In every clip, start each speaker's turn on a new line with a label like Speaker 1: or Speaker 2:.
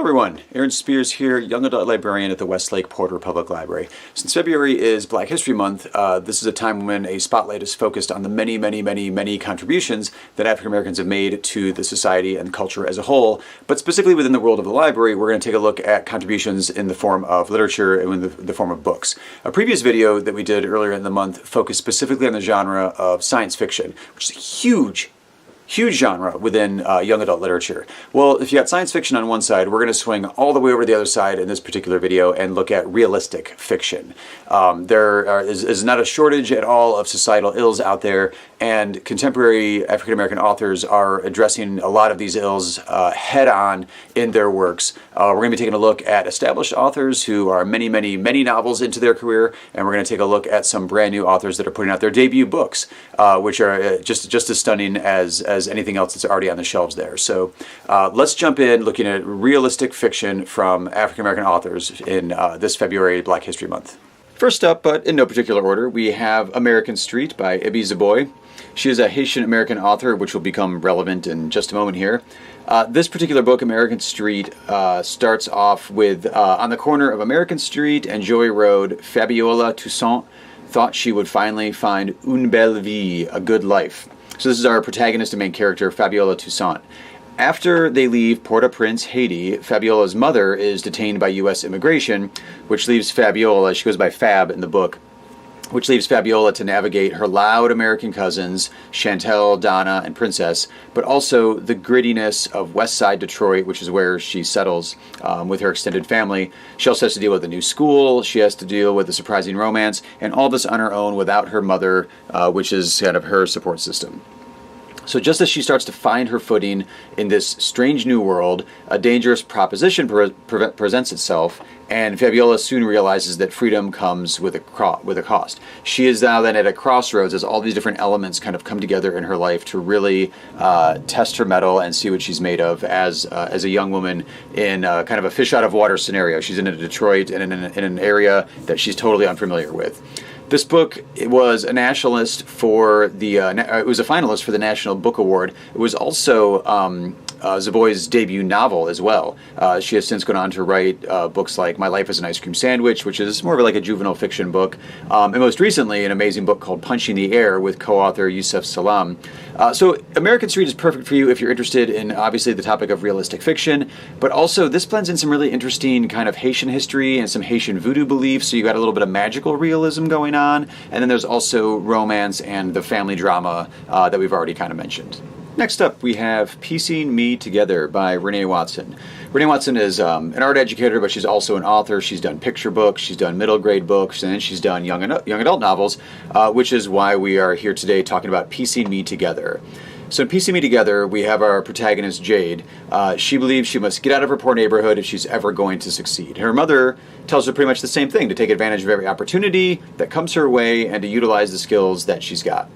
Speaker 1: Hello everyone, Aaron Spears here, Young Adult Librarian at the Westlake Porter Public Library. Since February is Black History Month, this is a time when a spotlight is focused on the many contributions that African Americans have made to the society and culture as a whole. But specifically within the world of the library, we're going to take a look at contributions in the form of literature and in the form of books. A previous video that we did earlier in the month focused specifically on the genre of science fiction, which is a huge genre within young adult literature. Well, if you got science fiction on one side, we're going to swing all the way over to the other side in this particular video and look at realistic fiction. There is not a shortage at all of societal ills out there, and contemporary African American authors are addressing a lot of these ills head on in their works. We're going to be taking a look at established authors who are many novels into their career, and we're going to take a look at some brand new authors that are putting out their debut books, which are just as stunning as anything else that's already on the shelves there. So let's jump in looking at realistic fiction from African American authors in this February Black History Month. First up, but in no particular order, we have American Street by Ibi Zoboi. She is a Haitian American author, which will become relevant in just a moment here. This particular book, American Street, starts off with, on the corner of American Street and Joy Road, Fabiola Toussaint thought she would finally find une belle vie, a good life. So this is our protagonist and main character, Fabiola Toussaint. After they leave Port-au-Prince, Haiti, Fabiola's mother is detained by U.S. immigration, which leaves Fabiola, she goes by Fab in the book, which leaves Fabiola to navigate her loud American cousins, Chantel, Donna, and Princess, but also the grittiness of West Side Detroit, which is where she settles with her extended family. She also has to deal with a new school, she has to deal with a surprising romance, and all this on her own without her mother, which is kind of her support system. So just as she starts to find her footing in this strange new world, a dangerous proposition presents itself, and Fabiola soon realizes that freedom comes with a cost. She is now then at a crossroads as all these different elements kind of come together in her life to really test her mettle and see what she's made of as a young woman in kind of a fish out of water scenario. She's in Detroit and in an area that she's totally unfamiliar with. This book, it was a nationalist for the, it was a finalist for the National Book Award. It was also Zoboi's debut novel as well. She has since gone on to write books like My Life as an Ice Cream Sandwich, which is more of like a juvenile fiction book, and most recently an amazing book called Punching the Air with co-author Yusef Salaam. So American Street is perfect for you if you're interested in obviously the topic of realistic fiction, but also this blends in some really interesting kind of Haitian history and some Haitian voodoo beliefs, so you got a little bit of magical realism going on, and then there's also romance and the family drama that we've already kind of mentioned. Next up, we have Piecing Me Together by Renee Watson. Renee Watson is an art educator, but she's also an author. She's done picture books, she's done middle grade books, and then she's done young adult novels, which is why we are here today talking about Piecing Me Together. So in Piecing Me Together, we have our protagonist, Jade. She believes she must get out of her poor neighborhood if she's ever going to succeed. Her mother tells her pretty much the same thing, to take advantage of every opportunity that comes her way and to utilize the skills that she's got.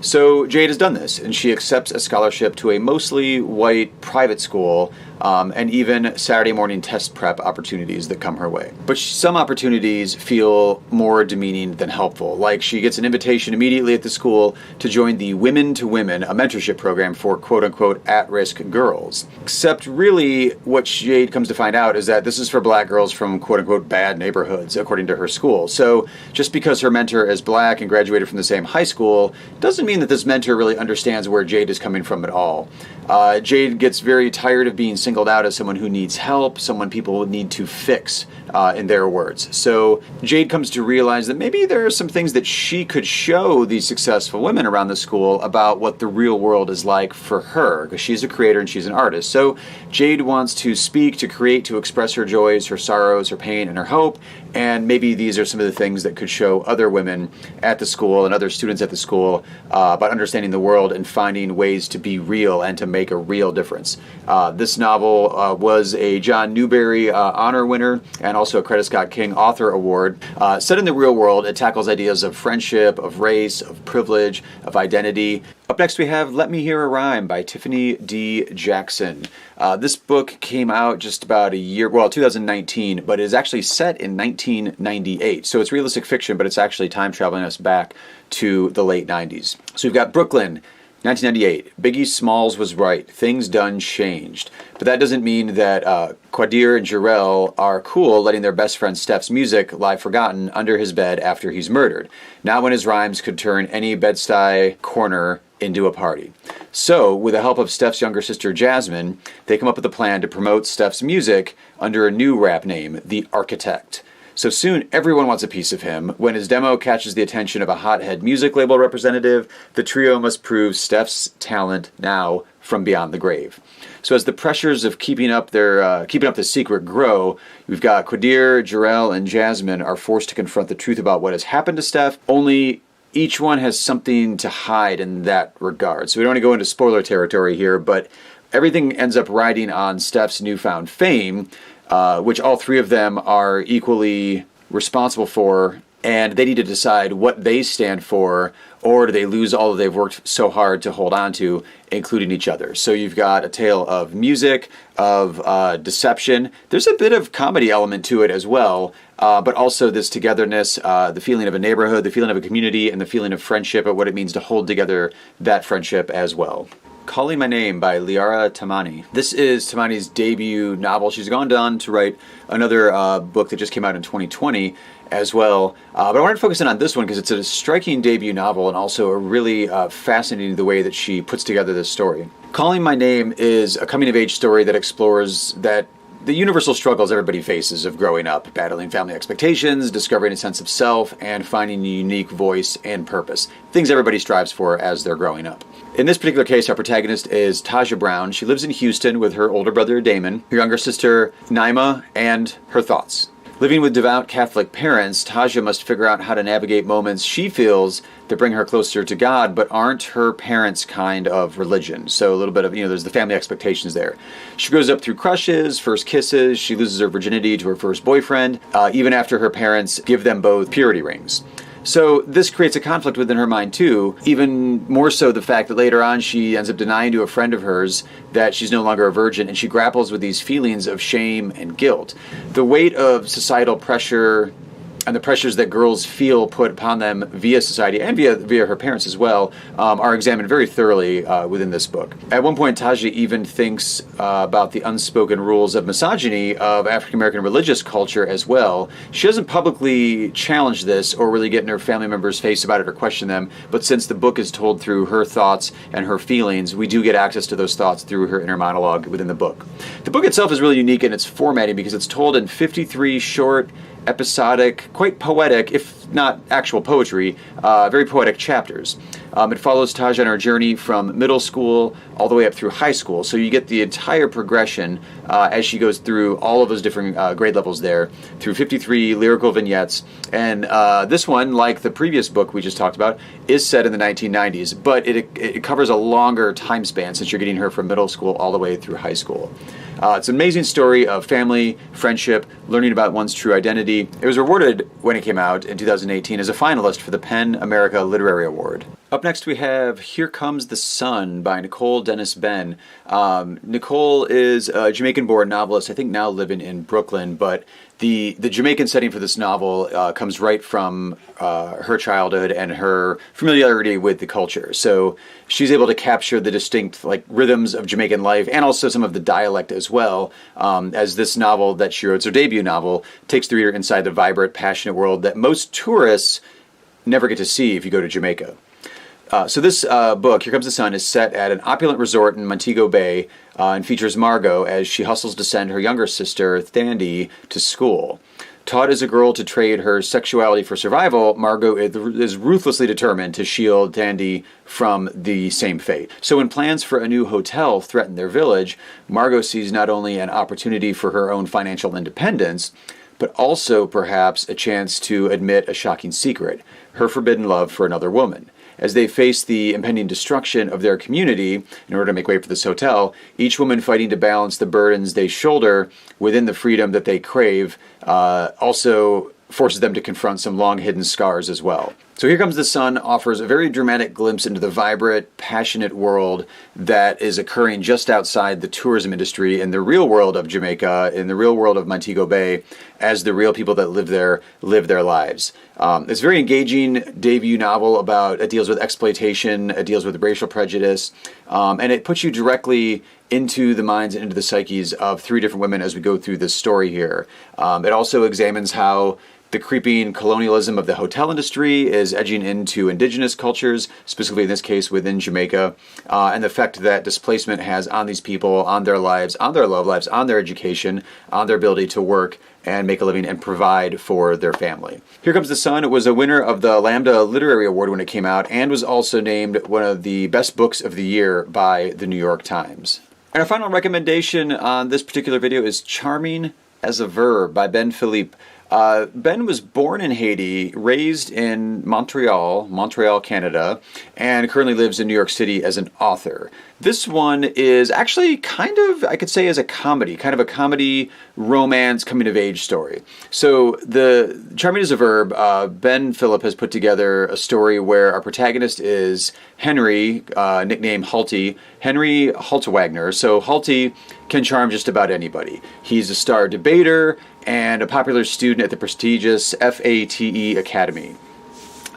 Speaker 1: So Jade has done this, and she accepts a scholarship to a mostly white private school, and even Saturday morning test prep opportunities that come her way. But some opportunities feel more demeaning than helpful. Like she gets an invitation immediately at the school to join the Women to Women, a mentorship program for quote-unquote at-risk girls. Except really what Jade comes to find out is that this is for black girls from quote-unquote bad neighborhoods, according to her school. So just because her mentor is black and graduated from the same high school doesn't mean that this mentor really understands where Jade is coming from at all. Jade gets very tired of being singled out as someone who needs help, someone people need to fix, in their words. So Jade comes to realize that maybe there are some things that she could show these successful women around the school about what the real world is like for her, because she's a creator and she's an artist. So Jade wants to speak, to create, to express her joys, her sorrows, her pain, and her hope, and maybe these are some of the things that could show other women at the school and other students at the school about understanding the world and finding ways to be real and to make a real difference. This novel was a John Newbery honor winner and also a Coretta Scott King Author Award. Set in the real world, it tackles ideas of friendship, of race, of privilege, of identity. Up next we have Let Me Hear a Rhyme by Tiffany D. Jackson. This book came out just about a year, well, 2019, but it is actually set in 1998. So it's realistic fiction, but it's actually time traveling us back to the late 90s. So we've got Brooklyn, 1998, Biggie Smalls was right. Things done changed. But that doesn't mean that Quadir and Jarrell are cool letting their best friend Steph's music lie forgotten under his bed after he's murdered. Not when his rhymes could turn any Bed-Stuy corner into a party. So, with the help of Steph's younger sister Jasmine, they come up with a plan to promote Steph's music under a new rap name, The Architect. So soon, everyone wants a piece of him. When his demo catches the attention of a hothead music label representative, the trio must prove Steph's talent now from beyond the grave. So as the pressures of keeping up the secret grow, we've got Quadir, Jarrell, and Jasmine are forced to confront the truth about what has happened to Steph. Only each one has something to hide in that regard. So we don't want to go into spoiler territory here, but everything ends up riding on Steph's newfound fame, which all three of them are equally responsible for, and they need to decide what they stand for, or do they lose all that they've worked so hard to hold on to, including each other. So you've got a tale of music, of deception. There's a bit of comedy element to it as well, but also this togetherness, the feeling of a neighborhood, the feeling of a community, and the feeling of friendship, and what it means to hold together that friendship as well. Calling My Name by Liara Tamani. This is Tamani's debut novel. She's gone on to write another book that just came out in 2020 as well. But I wanted to focus in on this one because it's a striking debut novel and also a really fascinating the way that she puts together this story. Calling My Name is a coming-of-age story that explores the universal struggles everybody faces of growing up, battling family expectations, discovering a sense of self, and finding a unique voice and purpose. Things everybody strives for as they're growing up. In this particular case, our protagonist is Taja Brown. She lives in Houston with her older brother Damon, her younger sister Naima, and her thoughts. Living with devout Catholic parents, Taja must figure out how to navigate moments she feels that bring her closer to God, but aren't her parents' kind of religion. So a little bit of, there's the family expectations there. She grows up through crushes, first kisses. She loses her virginity to her first boyfriend, even after her parents give them both purity rings. So this creates a conflict within her mind too, even more so the fact that later on she ends up denying to a friend of hers that she's no longer a virgin, and she grapples with these feelings of shame and guilt. The weight of societal pressure and the pressures that girls feel put upon them via society and via her parents as well are examined very thoroughly within this book. At one point, Taja even thinks about the unspoken rules of misogyny of African American religious culture as well. She doesn't publicly challenge this or really get in her family members' face about it or question them, but since the book is told through her thoughts and her feelings, we do get access to those thoughts through her inner monologue within the book. The book itself is really unique in its formatting because it's told in 53 short, episodic, quite poetic, if not actual poetry, very poetic chapters. It follows Taja on her journey from middle school all the way up through high school. So you get the entire progression as she goes through all of those different grade levels there, through 53 lyrical vignettes. And this one, like the previous book we just talked about, is set in the 1990s, but it covers a longer time span since you're getting her from middle school all the way through high school. It's an amazing story of family, friendship, learning about one's true identity. It was awarded, when it came out in 2018, as a finalist for the PEN America Literary Award. Up next we have Here Comes the Sun by Nicole Dennis Benn. Nicole is a Jamaican-born novelist, I think now living in Brooklyn, but the Jamaican setting for this novel comes right from her childhood and her familiarity with the culture. So she's able to capture the distinct rhythms of Jamaican life and also some of the dialect as well, as this novel that she wrote, it's her debut novel, takes the reader inside the vibrant, passionate world that most tourists never get to see if you go to Jamaica. So this book, Here Comes the Sun, is set at an opulent resort in Montego Bay and features Margot as she hustles to send her younger sister, Thandi, to school. Taught as a girl to trade her sexuality for survival, Margot is ruthlessly determined to shield Thandi from the same fate. So when plans for a new hotel threaten their village, Margot sees not only an opportunity for her own financial independence, but also perhaps a chance to admit a shocking secret, her forbidden love for another woman. As they face the impending destruction of their community in order to make way for this hotel, each woman fighting to balance the burdens they shoulder within the freedom that they crave also forces them to confront some long-hidden scars as well. So Here Comes the Sun offers a very dramatic glimpse into the vibrant, passionate world that is occurring just outside the tourism industry in the real world of Jamaica, in the real world of Montego Bay, as the real people that live there live their lives. It's a very engaging debut novel about, it deals with exploitation, it deals with racial prejudice, and it puts you directly into the minds and into the psyches of three different women as we go through this story here. It also examines how the creeping colonialism of the hotel industry is edging into indigenous cultures, specifically in this case within Jamaica, and the effect that displacement has on these people, on their lives, on their love lives, on their education, on their ability to work and make a living and provide for their family. Here Comes the Sun was a winner of the Lambda Literary Award when it came out and was also named one of the best books of the year by the New York Times. And our final recommendation on this particular video is Charming as a Verb by Ben Philippe. Ben was born in Haiti, raised in Montreal, Canada, and currently lives in New York City as an author. This one is actually kind of, I could say, as a comedy, kind of a comedy romance coming of age story. So the Charming as a Verb, Ben Philippe has put together a story where our protagonist is Henry, nicknamed Halty, Henry Haltwagner. So Halty can charm just about anybody. He's a star debater and a popular student at the prestigious FATE Academy.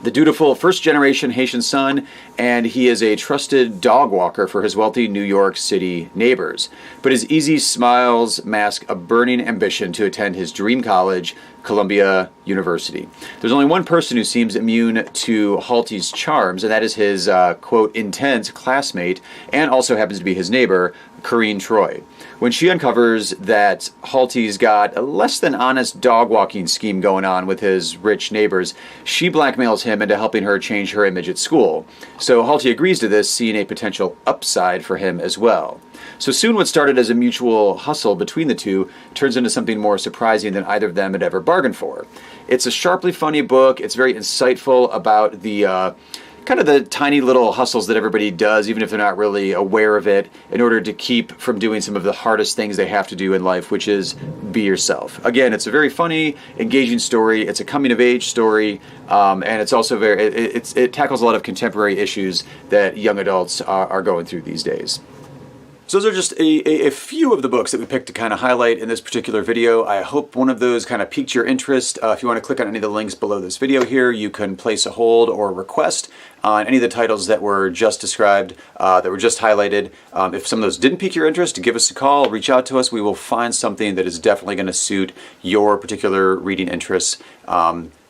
Speaker 1: The dutiful first-generation Haitian son, and he is a trusted dog walker for his wealthy New York City neighbors. But his easy smiles mask a burning ambition to attend his dream college, Columbia University. There's only one person who seems immune to Halty's charms, and that is his, quote, intense classmate, and also happens to be his neighbor, Corinne Troy. When she uncovers that Halty's got a less than honest dog walking scheme going on with his rich neighbors, she blackmails him into helping her change her image at school. So Halty agrees to this, seeing a potential upside for him as well. So soon what started as a mutual hustle between the two turns into something more surprising than either of them had ever bargained for. It's a sharply funny book. It's very insightful about the kind of the tiny little hustles that everybody does, even if they're not really aware of it, in order to keep from doing some of the hardest things they have to do in life, which is be yourself. Again, it's a very funny, engaging story. It's a coming-of-age story, and it's also it tackles a lot of contemporary issues that young adults are going through these days. So those are just a few of the books that we picked to kind of highlight in this particular video. I hope one of those kind of piqued your interest. If you want to click on any of the links below this video here, you can place a hold or request on any of the titles that were just described, that were just highlighted. If some of those didn't pique your interest, give us a call, reach out to us. We will find something that is definitely going to suit your particular reading interests.